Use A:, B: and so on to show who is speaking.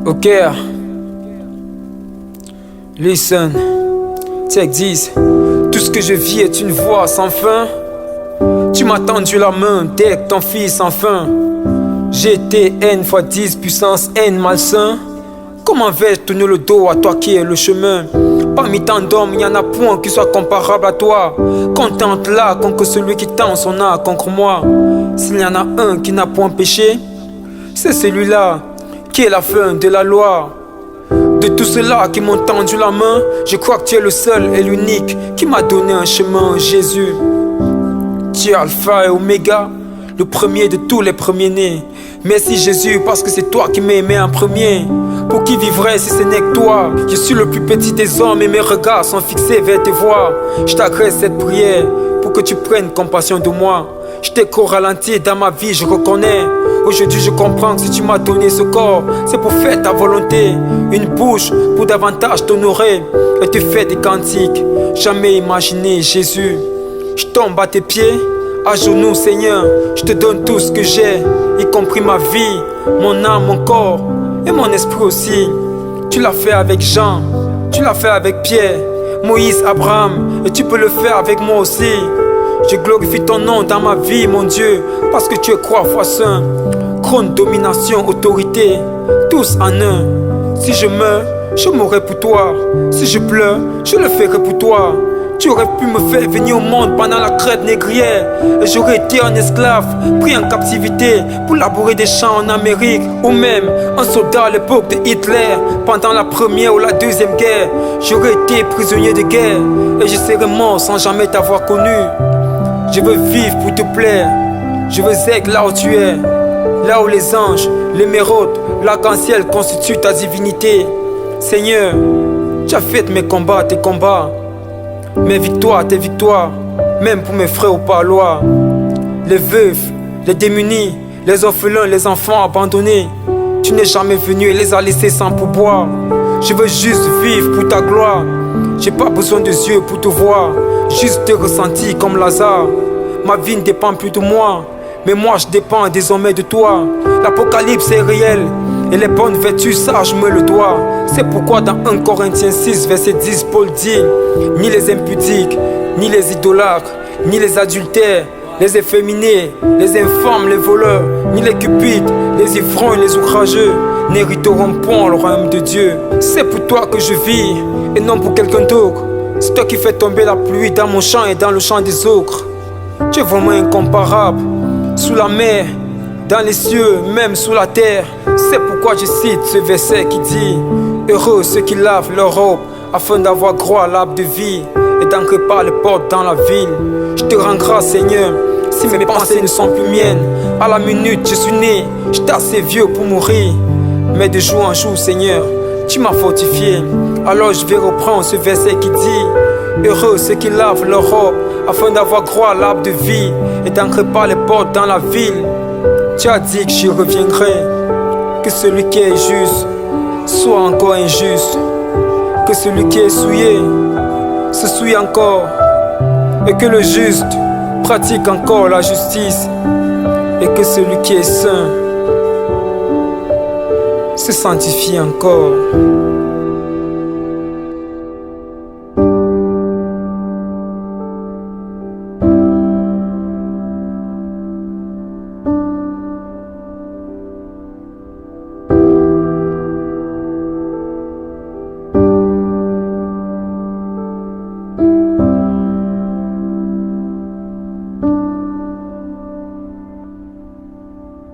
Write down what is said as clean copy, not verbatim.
A: Ok, listen, take this. Tout ce que je vis est une voix sans fin. Tu m'as tendu la main dès que ton fils enfin. J'ai été N fois 10 puissance N malsain. Comment vais-je tourner le dos à toi qui es le chemin? Parmi tant d'hommes, il n'y en a point qui soit comparable à toi. Contente-la contre celui qui tend son âme contre moi. S'il y en a un qui n'a point péché, c'est celui-là qui est la fin de la loi. De tous ceux-là qui m'ont tendu la main, je crois que tu es le seul et l'unique qui m'a donné un chemin, Jésus. Tu es Alpha et Oméga, le premier de tous les premiers-nés. Merci Jésus parce que c'est toi qui m'as aimé en premier. Pour qui vivrait si ce n'est que toi? Je suis le plus petit des hommes et mes regards sont fixés vers tes voies. Je t'adresse cette prière pour que tu prennes compassion de moi. Je t'ai ralenti dans ma vie, je reconnais. Aujourd'hui je comprends que si tu m'as donné ce corps, c'est pour faire ta volonté. Une bouche pour davantage t'honorer et te faire des cantiques. Jamais imaginé Jésus. Je tombe à tes pieds, à genoux Seigneur. Je te donne tout ce que j'ai, y compris ma vie, mon âme, mon corps et mon esprit aussi. Tu l'as fait avec Jean, tu l'as fait avec Pierre, Moïse, Abraham, et tu peux le faire avec moi aussi. Je glorifie ton nom dans ma vie, mon Dieu, parce que tu es 3 fois saint. Trône, domination, autorité, tous en un. Si je meurs, je mourrai pour toi. Si je pleure, je le ferai pour toi. Tu aurais pu me faire venir au monde pendant la traite négrière et j'aurais été un esclave, pris en captivité pour labourer des champs en Amérique. Ou même un soldat à l'époque de Hitler pendant la première ou la deuxième guerre. J'aurais été prisonnier de guerre et je serais mort sans jamais t'avoir connu. Je veux vivre pour te plaire, je veux être là où tu es, là où les anges, l'émeraude, l'arc-en-ciel constituent ta divinité. Seigneur, tu as fait mes combats, tes combats, mes victoires, tes victoires, même pour mes frères au parloir. Les veufs, les démunis, les orphelins, les enfants abandonnés, tu n'es jamais venu et les as laissés sans pourboire. Je veux juste vivre pour ta gloire. J'ai pas besoin de yeux pour te voir, juste te ressentir comme Lazare. Ma vie ne dépend plus de moi, mais moi je dépends désormais de toi. L'apocalypse est réel et les bonnes vertus, ça je me le dois. C'est pourquoi dans 1 Corinthiens 6 verset 10 Paul dit: ni les impudiques, ni les idolâtres, ni les adultères, les efféminés, les infâmes, les voleurs, ni les cupides, les ivrognes, les outrageux n'hériteront point le royaume de Dieu. C'est pour toi que je vis et non pour quelqu'un d'autre. C'est toi qui fais tomber la pluie dans mon champ et dans le champ des autres. Tu es vraiment incomparable, sous la mer, dans les cieux, même sous la terre. C'est pourquoi je cite ce verset qui dit: heureux ceux qui lavent leur robe afin d'avoir droit à l'arbre de vie et d'entrer par les portes dans la ville. Je te rends grâce Seigneur, si mes pensées ne sont plus miennes. À la minute je suis né, j'étais assez vieux pour mourir. Mais de jour en jour Seigneur, tu m'as fortifié. Alors je vais reprendre ce verset qui dit: heureux ceux qui lavent leur robe afin d'avoir droit à l'arbre de vie et d'entrer par les portes dans la ville. Tu as dit que j'y reviendrai, que celui qui est juste soit encore injuste, que celui qui est souillé se souille encore, et que le juste pratique encore la justice, et que celui qui est saint se sanctifie encore.